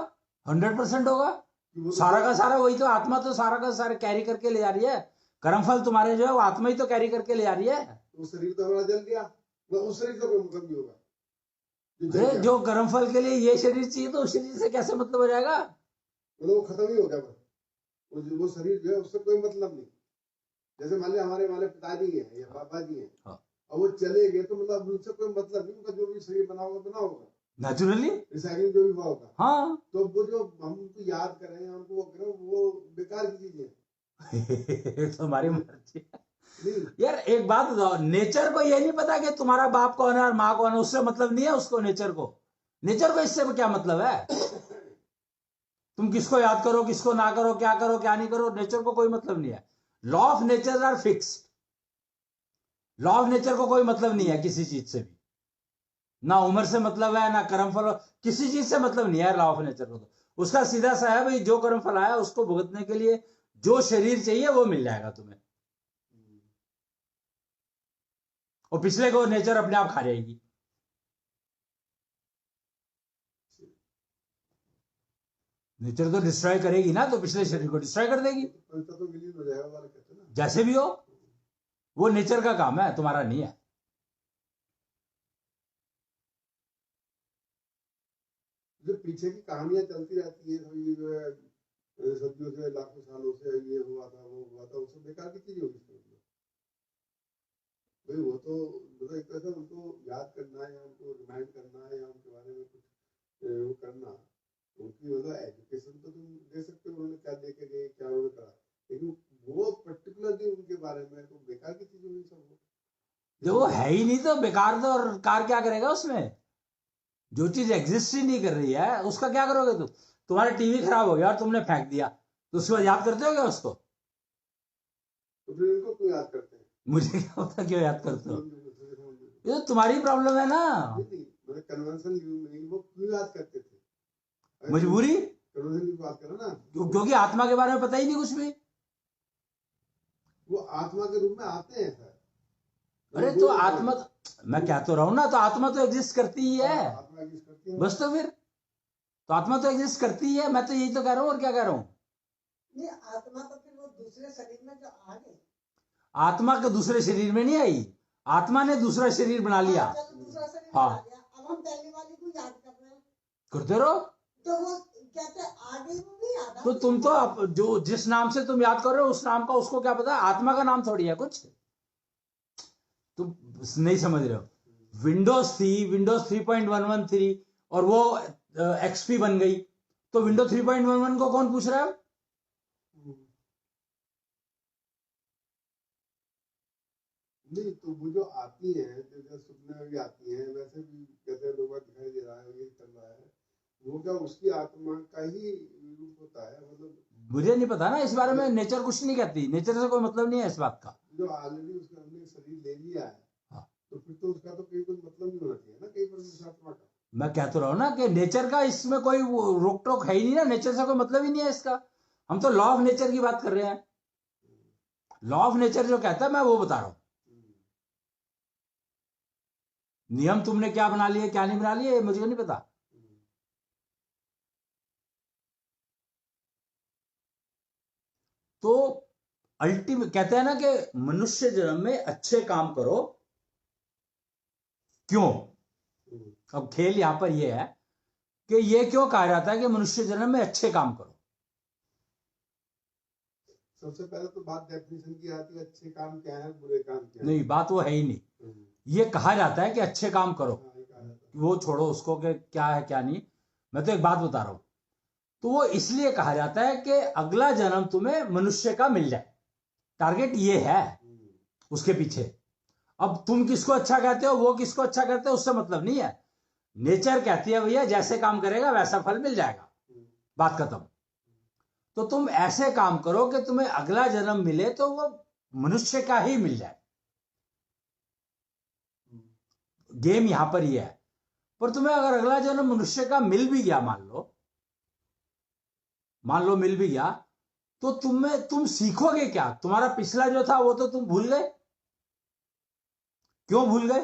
[SPEAKER 1] 100% होगा।
[SPEAKER 4] तो
[SPEAKER 1] सारा का सारा वही तो, आत्मा तो सारा का सारा कैरी करके ले जा रही है। कर्मफल तुम्हारे जो है वो आत्मा ही तो कैरी करके ले जा रही है।
[SPEAKER 4] वो शरीर तो हमारा जल गया, वो उस शरीर का कोई मतलब नहीं होगा।
[SPEAKER 1] जो कर्मफल के लिए ये शरीर चाहिए, तो उस शरीर से कैसे मतलब हो जाएगा?
[SPEAKER 4] मतलब वो खत्म ही हो गया, बस वो शरीर जो है उससे कोई मतलब नहीं। जैसे मान लिया हमारे पिताजी हैं या बाबा जी हैं,
[SPEAKER 1] हाँ।
[SPEAKER 4] और वो चले गए, तो मतलब उनसे कोई मतलब नहीं, उनका जो भी शरीर बना होगा
[SPEAKER 1] नेचुरली,
[SPEAKER 4] रिसाइकलिंग जो भी हुआ होगा।
[SPEAKER 1] हाँ।
[SPEAKER 4] तो वो जो हम उनको याद कर रहे हैं, उनको वो करें, वो बेकार की चीजें हैं।
[SPEAKER 1] तो हमारी मर्जी यार। एक बात बताओ, नेचर को ये नहीं पता कि तुम्हारा बाप कौन है और माँ कौन है? उससे मतलब नहीं है उसको, नेचर को इससे क्या मतलब है? तुम किसको याद करो, किसको ना करो, क्या नहीं करो, नेचर को कोई मतलब नहीं है। Law of nature are fixed. Law of nature को कोई मतलब नहीं है किसी चीज से भी, ना उम्र से मतलब है, ना कर्मफल, किसी चीज से मतलब नहीं है लॉ ऑफ नेचर को। तो उसका सीधा सा है भाई, जो कर्मफल आया उसको भुगतने के लिए जो शरीर चाहिए वो मिल जाएगा तुम्हें, और पिछले को नेचर अपने आप खा जाएगी। नेचर तो डिस्ट्रॉय करेगी ना, तो पिछले शरीर को डिस्ट्रॉय कर देगी।
[SPEAKER 4] तो विलीन हो जाएगा वाला कहते हैं ना।
[SPEAKER 1] जैसे भी हो, वो नेचर का काम है, तुम्हारा नहीं है।
[SPEAKER 4] जो पीछे की कहानियां चलती रहती है, तो ये जो है सदियों से, लाखों सालों से ये हुआ था, वो हुआ था, उससे बेकार की चीज होगी। भाई वो तो मतलब एक तरह से उनको याद करना है, या उनको रिमाइंड करना है, या उनके बारे में कुछ वो करना, उनकी मतलब एजुकेशन तो तुम दे सकते हो, उन्होंने क्या देखे गए, क्या उन्होंने करा, लेकिन वो पर्टिकुलरली उनके बारे में तो बेकार की चीज होगी सब।
[SPEAKER 1] जो है ही नहीं तो बेकार, तो और कार क्या करेगा उसमें? जो चीज एग्जिस्ट ही नहीं कर रही है उसका क्या करोगे तुम? तुम्हारा टीवी खराब हो गया और तुमने फेंक दिया, तो उसके बाद याद करते हो क्या उसको?
[SPEAKER 4] तो फिर इनको क्यों याद करते हैं?
[SPEAKER 1] मुझे क्या पता क्यों याद करते हो? ये तो तुम्हारी प्रॉब्लम है ना।
[SPEAKER 4] मतलब कन्वेंशन में वो क्यों याद करते थे?
[SPEAKER 1] मजबूरी।
[SPEAKER 4] कन्वेंशन की बात करो ना,
[SPEAKER 1] क्योंकि आत्मा के बारे में पता ही नहीं कुछ भी।
[SPEAKER 4] वो आत्मा के रूप में आते हैं सर।
[SPEAKER 1] अरे तो आत्मा, मैं क्या तो रहा हूं ना, तो आत्मा तो एग्जिस्ट करती ही है।
[SPEAKER 4] आत्मा एग्जिस्ट करती है
[SPEAKER 1] बस, तो फिर तो आत्मा तो एग्जिस्ट करती ही है। मैं तो यही तो कह रहा हूं, और क्या कह रहा हूं?
[SPEAKER 3] नहीं, आत्मा तो फिर वो दूसरे शरीर में जो आ गई,
[SPEAKER 1] आत्मा के दूसरे शरीर में नहीं आई, आत्मा ने दूसरा शरीर बना लिया।
[SPEAKER 3] चलो दूसरा शरीर
[SPEAKER 1] हाँ।
[SPEAKER 3] बना लिया, अब हम पहले वाली को याद कर रहे हैं,
[SPEAKER 1] करते रहो।
[SPEAKER 3] तो वो कहते हैं आगे वो भी याद आ
[SPEAKER 1] तो तुम तो जो जिस नाम से तुम याद कर रहे हो उस नाम का उसको क्या पता, आत्मा का नाम थोड़ी है कुछ, तुम नहीं समझ रहे हो। विंडोज थी, विंडोज 3.113 और वो एक्सपी बन गई, तो विंडोज 3.11 को कौन पूछ रहा है?
[SPEAKER 4] नहीं तो वो जो आती है, जैसे सपने में भी आती है, वैसे भी कहते हैं लोगों को दिखाई दे रहा है, ये कर रहा है, वो क्या उसकी आत्मा का ही रूप होता है? मतलब
[SPEAKER 1] मुझे नहीं पता ना इस बारे में, नेचर कुछ नहीं कहती, नेचर से कोई मतलब नहीं है इस बात का।
[SPEAKER 4] जो ऑलरेडी उसका हमने शरीर ले लिया है,
[SPEAKER 1] हाँ।
[SPEAKER 4] तो फिर तो उसका तो कोई मतलब नहीं होना चाहिए ना कहीं पर उस आत्मा का।
[SPEAKER 1] मैं कह तो रहा हूं ना कि नेचर का इसमें कोई रोक टोक है ही नहीं ना, नेचर से कोई मतलब ही नहीं है इसका। हम तो लॉ ऑफ नेचर की बात कर रहे हैं। लॉ ऑफ नेचर जो कहता है मैं वो बता रहा हूं। नियम तुमने क्या बना लिए क्या नहीं बना लिए मुझे नहीं पता। तो अल्टीमेट कहते हैं ना कि मनुष्य जन्म में अच्छे काम करो। क्यों? अब खेल यहां पर यह है कि यह क्यों कहा जाता है कि मनुष्य जन्म में अच्छे काम करो।
[SPEAKER 4] सबसे पहले तो बात डेफिनेशन की आती है, अच्छे काम क्या है, बुरे काम क्या है।
[SPEAKER 1] नहीं, बात वो है ही नहीं। ये कहा जाता है कि अच्छे काम करो, वो छोड़ो उसको कि क्या है क्या नहीं। मैं तो एक बात बता रहा हूं। तो वो इसलिए कहा जाता है कि अगला जन्म तुम्हें मनुष्य का मिल जाए, टारगेट ये है उसके पीछे। अब तुम किसको अच्छा कहते हो, वो किसको अच्छा कहते हो, उससे मतलब नहीं है। नेचर कहती है भैया जैसे काम करेगा वैसा फल मिल जाएगा, बात खत्म। तो तुम ऐसे काम करो कि तुम्हें अगला जन्म मिले तो वो मनुष्य का ही मिल जाए। गेम यहां पर यह है। पर तुम्हें अगर अगला जन्म मनुष्य का मिल भी गया, मान लो मिल भी गया, तो तुम सीखोगे क्या? तुम्हारा पिछला जो था वो तो तुम भूल गए। क्यों भूल गए?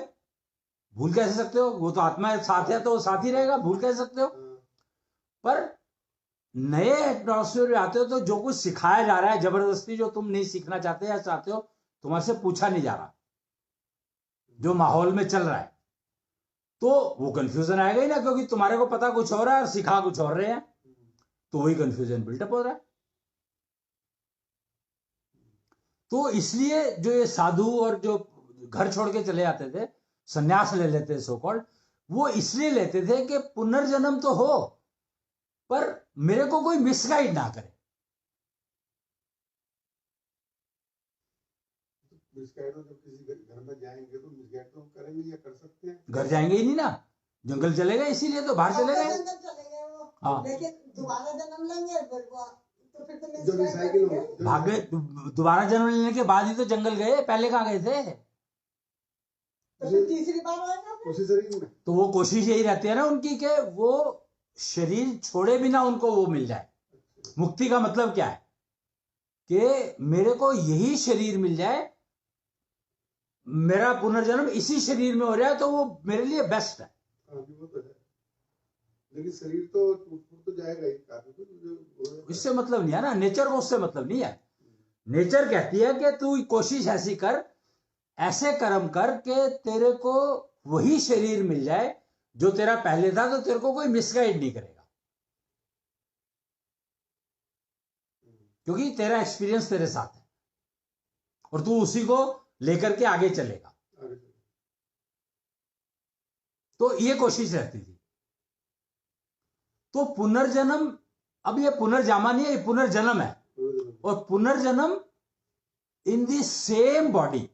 [SPEAKER 1] भूल कैसे सकते हो? वो तो आत्मा साथ है तो वो साथ ही रहेगा, भूल कैसे सकते हो? पर नए एटमॉस्फेयर में आते हो तो जो कुछ सिखाया जा रहा है जबरदस्ती, जो तुम नहीं सीखना चाहते या चाहते हो, तुम्हारे से पूछा नहीं जा रहा, जो माहौल में चल रहा है, तो वो कंफ्यूजन आएगा ही ना, क्योंकि तुम्हारे को पता कुछ हो रहा है और सिखा कुछ और रहे हैं, तो वही कंफ्यूजन बिल्टअप हो रहा है। तो इसलिए जो ये साधु और जो घर छोड़ के चले आते थे, सन्यास ले लेते सो कॉल्ड, वो इसलिए लेते थे कि पुनर्जन्म तो हो पर मेरे को कोई मिसगाइड ना करे।
[SPEAKER 4] मिसगाइड जब किसी घर में जाएंगे तो मिसगाइड तो करेंगे या कर सकते हैं।
[SPEAKER 1] घर जाएंगे ही नहीं ना, जंगल चले गए, इसीलिए तो बाहर चले गए।
[SPEAKER 3] जंगल चले गए वो,
[SPEAKER 1] हाँ।
[SPEAKER 3] लेकिन दोबारा जन्म लेंगे तो फिर तो
[SPEAKER 4] जो रिसाइकिल हो,
[SPEAKER 1] भाग गए, दोबारा जन्म लेने के बाद ही तो जंगल गए, पहले कहां गए थे?
[SPEAKER 3] तो फिर तीसरी बार आएगा फिर।
[SPEAKER 4] उसी शरीर में।
[SPEAKER 1] तो वो कोशिश यही रहती है ना उनकी कि वो शरीर छोड़े बिना उनको वो मिल जाए। मुक्ति का मतलब क्या है कि मेरे को यही शरीर मिल जाए, मेरा पुनर्जन्म इसी शरीर में हो जाए तो वो मेरे लिए बेस्ट है।
[SPEAKER 4] वो तो है, लेकिन शरीर तो टूट तो जाएगा ही काफी, तो
[SPEAKER 1] इससे मतलब नहीं है ना, नेचर को उससे मतलब नहीं है। नेचर कहती है कि तू कोशिश ऐसी कर, ऐसे कर्म कर कि तेरे को वही शरीर मिल जाए जो तेरा पहले था, तो तेरे को कोई मिसगाइड नहीं करेगा, क्योंकि तेरा एक्सपीरियंस तेरे साथ है और तू उसी को लेकर के आगे चलेगा। तो ये कोशिश रहती थी। तो पुनर्जन्म, अब ये पुनर्जामा नहीं है, ये पुनर्जन्म है, और पुनर्जन्म इन दी सेम बॉडी।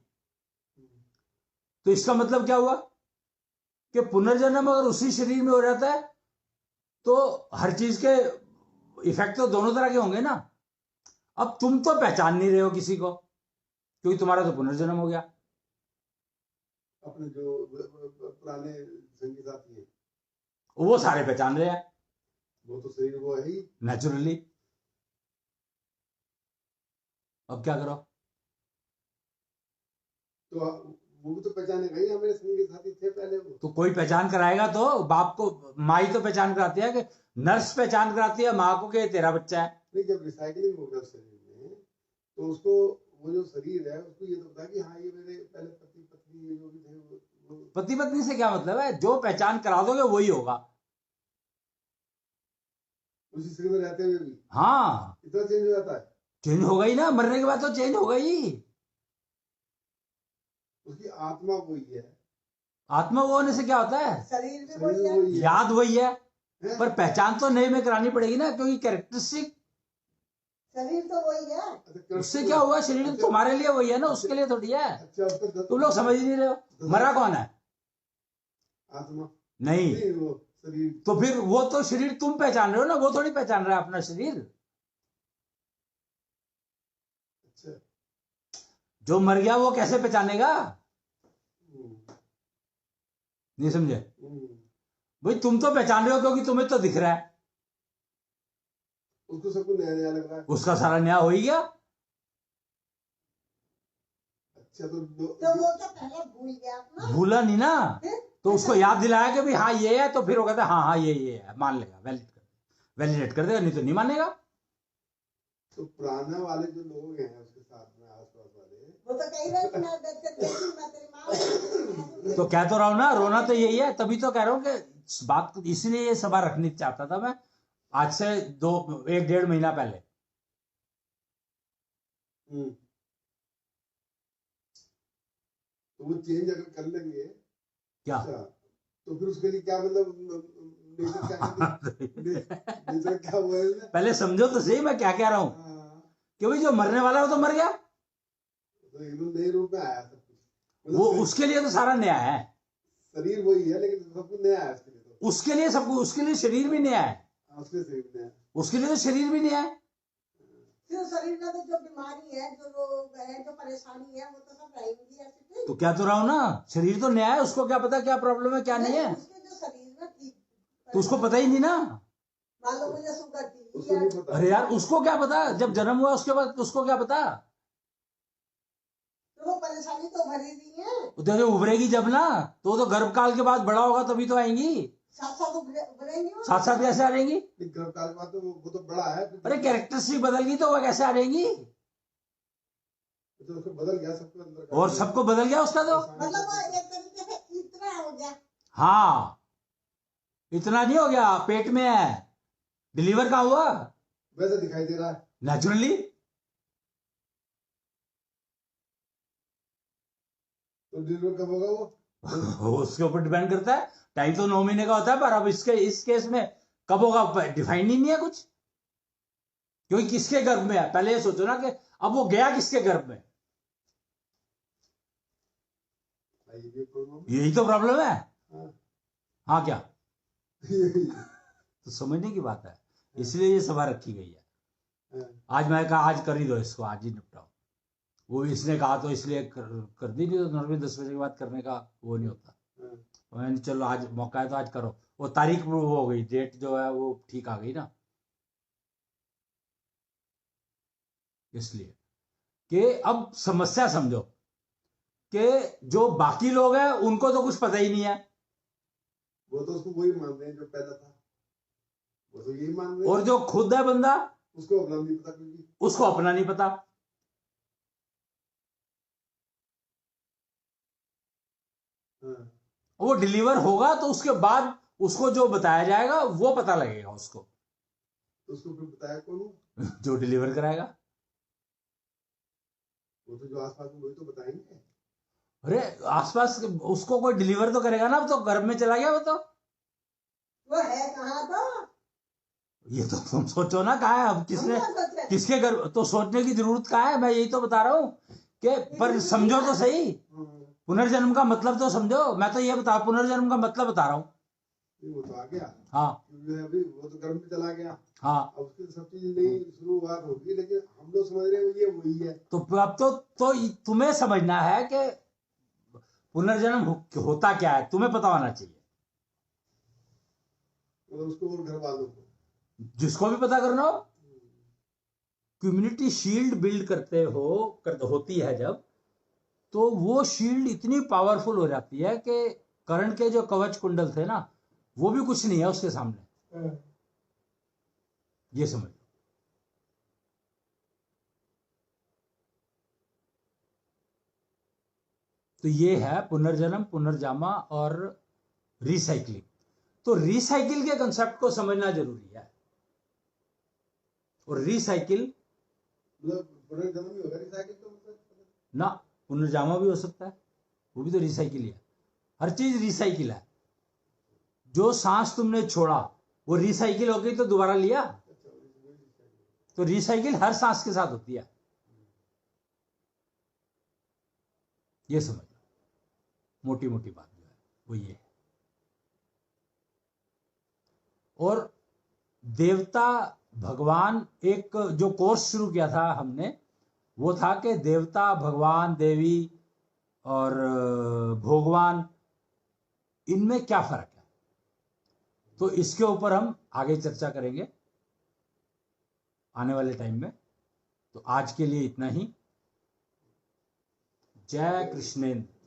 [SPEAKER 1] तो इसका मतलब क्या हुआ कि पुनर्जन्म अगर उसी शरीर में हो जाता है तो हर चीज के इफेक्ट तो दोनों तरह के होंगे ना। अब तुम तो पहचान नहीं रहे हो किसी को, क्योंकि तुम्हारा तो पुनर्जन्म हो गया।
[SPEAKER 4] अपने जो पुराने संगी साथी हैं
[SPEAKER 1] वो सारे पहचान रहे हैं,
[SPEAKER 4] वो तो शरीर वो है ही
[SPEAKER 1] नेचुरली। अब क्या करो?
[SPEAKER 4] तो वो भी तो पहचानेगा ही, हमारे संगी साथी थे पहले वो।
[SPEAKER 1] तो कोई पहचान कराएगा तो बाप को, माँ ही तो पहचान कराती है, कि नर्स पहचान कराती है माँ को कि तेरा बच्चा है।
[SPEAKER 4] नहीं, जब रिसाइकलिंग हो गया शरीर में तो उसको वो जो शरीर है उसको ये तो पता है कि हाँ ये मेरे पहले पति पत्नी ये जो भी थे वो
[SPEAKER 1] पति पत्नी से क्या मतलब है? जो पहचान करा दोगे वही होगा।
[SPEAKER 4] उसी शरीर में रहते हुए भी
[SPEAKER 1] हाँ,
[SPEAKER 4] इतना चेंज हो जाता है।
[SPEAKER 1] चेंज होगा ही ना, मरने के बाद तो चेंज होगा ही।
[SPEAKER 4] उसकी आत्मा वही है,
[SPEAKER 1] आत्मा वो होने से क्या होता है?
[SPEAKER 3] शरीर भी
[SPEAKER 4] शरीर
[SPEAKER 3] वही है।
[SPEAKER 4] वही है।
[SPEAKER 1] याद वही है,
[SPEAKER 4] हैं?
[SPEAKER 1] पर पहचान तो नए में करानी पड़ेगी ना, क्योंकि कैरेक्टरिस्टिक
[SPEAKER 3] शरीर तो वही है।
[SPEAKER 4] अच्छा, कृष्ण
[SPEAKER 1] उससे क्या हुआ? शरीर
[SPEAKER 4] अच्छा,
[SPEAKER 1] तुम्हारे लिए वही है ना, उसके लिए थोड़ी है।
[SPEAKER 4] अच्छा उसका
[SPEAKER 1] तुम लोग समझ ही नहीं रहे हो। मरा कौन है?
[SPEAKER 4] आत्मा
[SPEAKER 1] नहीं,
[SPEAKER 4] नहीं, वो शरीर।
[SPEAKER 1] तो फिर वो तो शरीर तुम पहचान रहे हो ना, वो थोड़ी पहचान रहा है अपना शरीर।
[SPEAKER 4] अच्छा
[SPEAKER 1] जो मर गया वो कैसे पहचानेगा?
[SPEAKER 4] हम्म,
[SPEAKER 1] नहीं समझे
[SPEAKER 4] हम्म।
[SPEAKER 1] भाई? तुम तो पहचान रहे हो क्योंकि तुम्हें तो दिख रहा है।
[SPEAKER 4] उसको सबको नया नया लग रहा है।
[SPEAKER 1] उसका सारा न्याय हो ही गया।
[SPEAKER 4] अच्छा तो
[SPEAKER 3] तो वो तो पहले भूल गया अपना।
[SPEAKER 1] भूला नहीं ना,
[SPEAKER 3] फिर
[SPEAKER 1] तो उसको याद दिलाया कि भाई हाँ ये है, तो फिर वो कहता है हाँ हाँ ये है, मान लेगा, वैलिडेट कर देगा, नहीं तो नहीं मानेगा।
[SPEAKER 4] तो पुराना वाले जो लोग हैं उसके साथ में आसपास वाले,
[SPEAKER 3] वो तो कह रहे कि मैं देखी मैं तेरी माँ
[SPEAKER 1] तो कह तो रहा हूं ना, रोना तो यही है। तभी तो कह रहा हूं कि इस बात को, इसलिए ये सभा रखनी चाहता था मैं आज से 1-1.5 महीना पहले।
[SPEAKER 4] तो वो चेंज अगर कर लेंगे
[SPEAKER 1] क्या?
[SPEAKER 4] अच्छा, तो फिर उसके लिए क्या मतलब नेचर क्या नेचर क्या हुआ है?
[SPEAKER 1] पहले समझो तो सही मैं क्या कह रहा हूं।
[SPEAKER 4] हाँ,
[SPEAKER 1] कि भाई जो मरने वाला है वो तो मर गया,
[SPEAKER 4] तो एकदम नए रूप में आया सब कुछ।
[SPEAKER 1] वो उसके लिए तो सारा नया है।
[SPEAKER 4] शरीर वही है लेकिन सब कुछ नया है उसके लिए। तो
[SPEAKER 1] उसके लिए सब कुछ, उसके लिए शरीर भी नया है,
[SPEAKER 4] उसके शरीर नया है।
[SPEAKER 1] उसके लिए तो शरीर भी नया है।
[SPEAKER 3] फिर शरीर में तो जो बीमारी है, जो रोग है, जो परेशानी है, वो तो सब रहेगी ऐसे।
[SPEAKER 1] तो क्या तो रहा हूं ना, शरीर तो नया है, उसको क्या पता क्या प्रॉब्लम है क्या नहीं है।
[SPEAKER 3] उसके जो शरीर में ठीक
[SPEAKER 1] तो उसको पता ही नहीं ना।
[SPEAKER 3] मान लो मुझे शुगर थी
[SPEAKER 4] उसको नहीं पता।
[SPEAKER 1] अरे यार उसको क्या पता, जब जन्म हुआ उसके बाद उसको क्या पता।
[SPEAKER 3] तो वो परेशानी तो भरी रही है।
[SPEAKER 1] तो जो उभरेगी जब ना, तो वो तो गर्भकाल के बाद बड़ा होगा तभी तो आएंगी।
[SPEAKER 3] साथ साथ उभरेंगी वो।
[SPEAKER 1] साथ साथ कैसे आ रहेंगी?
[SPEAKER 4] गर्भकाल के बाद तो वो तो बड़ा है।
[SPEAKER 1] अरे कैरेक्टरिस्टिक बदल गई तो वो कैसे आ रहेंगी?
[SPEAKER 4] तो उसको बदल गया सबको अंदर का।
[SPEAKER 1] और सबको बदल गया उसका तो।
[SPEAKER 3] मतलब वो एक तरीके से इतना हो गया।
[SPEAKER 1] हाँ, इतना नहीं हो गया, पेट में है, डिलीवर कहाँ हुआ?
[SPEAKER 4] वैसे दिखाई दे रहा है
[SPEAKER 1] नेचुरली।
[SPEAKER 4] तो डिलीवर कब होगा वो?
[SPEAKER 1] उसके ऊपर डिपेंड करता है। टाइम तो 9 महीने का होता है, पर अब इस केस में कब होगा डिफाइन ही नहीं है कुछ, क्योंकि किसके गर्भ में है। पहले ये सोचो ना कि अब वो गया किसके गर्भ में।
[SPEAKER 4] ये भी प्रॉब्लम
[SPEAKER 1] यही तो प्रॉब्लम है।
[SPEAKER 4] है।
[SPEAKER 1] हाँ क्या? तो समझने की बात है, इसलिए ये सभा रखी गई है। आज मैं कहा आज कर ही दो इसको, आज ही निपटाओ। वो इसने कहा तो इसलिए कर दी, नहीं तो नॉर्मली 10 बजे के बाद करने का वो नहीं होता। मैंने चलो आज मौका है तो आज करो। वो तारीख वो हो गई, डेट जो है वो ठीक आ गई ना, इसलिए कि अब समस्या समझो कि जो बाकी लोग हैं उनको तो कुछ पता ही नहीं है,
[SPEAKER 4] वो तो उसको वही मान रहे हैं जो पहला था, वो तो यही मान रहे हैं।
[SPEAKER 1] और जो खुद है बंदा
[SPEAKER 4] उसको अपना नहीं पता, क्योंकि
[SPEAKER 1] उसको अपना नहीं पता।
[SPEAKER 4] हाँ,
[SPEAKER 1] वो डिलीवर होगा तो उसके बाद उसको जो बताया जाएगा वो पता लगेगा उसको।
[SPEAKER 4] तो उसको फिर बताया कौन?
[SPEAKER 1] जो डिलीवर कराएगा।
[SPEAKER 4] वो तो जो आसपास में वही तो बताएंगे।
[SPEAKER 1] अरे आसपास उसको कोई डिलीवर तो करेगा ना, तो गर्भ में चला गया वो तो।
[SPEAKER 3] वो है कहाँ तो?
[SPEAKER 1] ये तो तुम सोचो ना कहाँ है अब, किसने
[SPEAKER 3] हम क्या सोचे?
[SPEAKER 1] किसके गर्भ, तो सोचने की जरूरत कहाँ है, मैं यही तो बता रहा हूं कि पर समझो तो सही, पुनर्जन्म का मतलब तो समझो। मैं तो ये बता, पुनर्जन्म का मतलब बता रहा हूं।
[SPEAKER 4] वो तो आ गया।
[SPEAKER 1] हाँ
[SPEAKER 4] क्योंकि अभी वो तो गर्भ में चला गया।
[SPEAKER 1] हाँ,
[SPEAKER 4] अब उसकी सब चीज नई शुरुआत होगी, लेकिन हम लोग समझ रहे हैं ये वही है।
[SPEAKER 1] तो अब तो तुम्हें समझना है कि पुनर्जन्म होता क्या है, तुम्हें पता होना चाहिए।
[SPEAKER 4] मतलब उसको और घर वालों को,
[SPEAKER 1] जिसको भी पता करना हो, कम्युनिटी शील्ड बिल्ड करते हो होती है जब, तो वो शील्ड इतनी पावरफुल हो जाती है कि कर्ण के जो कवच कुंडल थे ना, वो भी कुछ नहीं है उसके सामने। ये समझ। तो ये है पुनर्जन्म, पुनर्जामा और रिसाइकलिंग। तो रिसाइकिल के कंसेप्ट को समझना जरूरी है। और रिसाइकिल
[SPEAKER 4] मतलब पुनर्जन्म भी होगा, रिसाइकिल तो मतलब
[SPEAKER 1] ना, पुनर्जामा भी हो सकता है, वो भी तो रिसाइकिल ही है। हर चीज रिसाइकिल है। जो सांस तुमने छोड़ा वो रिसाइकिल हो गई तो दोबारा लिया। तो रिसाइकिल हर सांस के साथ होती है, ये समझ लो। मोटी मोटी बात जो है वो ये है। और देवता भगवान, एक जो कोर्स शुरू किया था हमने वो था कि देवता, भगवान, देवी और भगवान, इनमें क्या फर्क है। तो इसके ऊपर हम आगे चर्चा करेंगे आने वाले टाइम में। तो आज के लिए इतना ही। जय कृष्णेंद्र।